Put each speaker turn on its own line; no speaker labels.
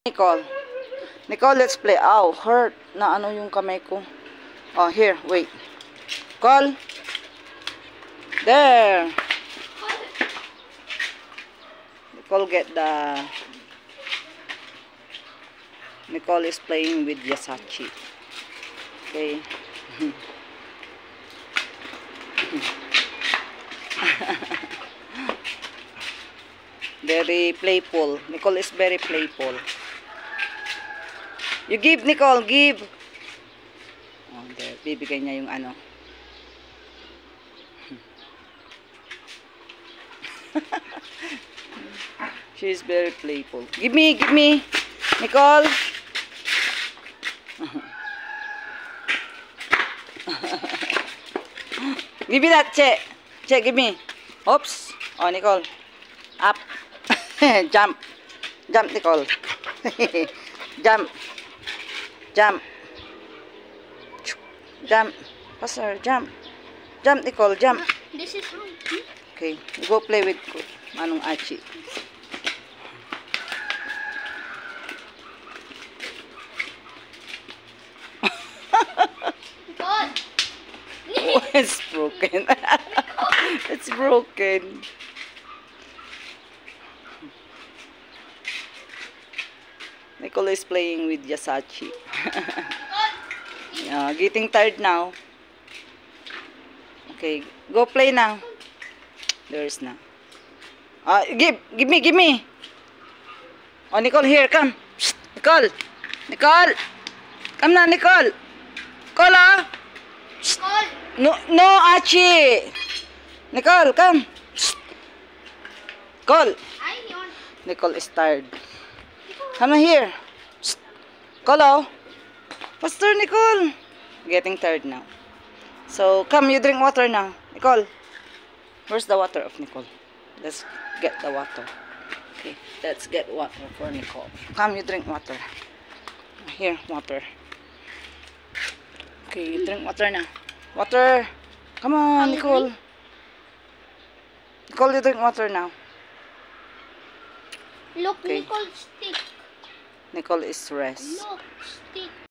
Nicole. Nicole, let's play. Ow, hurt. Na ano yung kamay ko. Oh, here, wait. Nicole. There. Nicole get the... Nicole is playing with Yasachi. Okay. Very playful. Nicole is very playful. You give, Nicole, give. Oh, there. Bibigay niya yung ano. She is very playful. Give me, Nicole. Give me that, Che. Che, give me. Oops. Oh, Nicole. Up. Jump. Jump, Nicole. Jump. Jump. Jump. Faster, jump. Jump, Nicole, jump.
This is wrong.
Okay, go play with Manong Achi.
God.
Oh, it's broken. It's broken. Nicole is playing with Yasachi. Getting tired now. Okay, go play now. There's now. Give me. Oh, Nicole, here, come. Psst, Nicole, come na, Nicole. Nicole, ah.
God.
No, Achi. Nicole, come. Psst. Nicole. Nicole is tired. Come na here. Psst. Nicole, oh. Faster, Nicole. Getting tired now. So, come, you drink water now. Nicole. Where's the water of Nicole? Let's get the water. Okay, let's get water for Nicole. Come, you drink water. Here, water. Okay, you drink water now. Water. Come on, Nicole. Nicole, you drink water now.
Look,
Okay.
Nicole stick.
Nicole is rest.
Look, stick.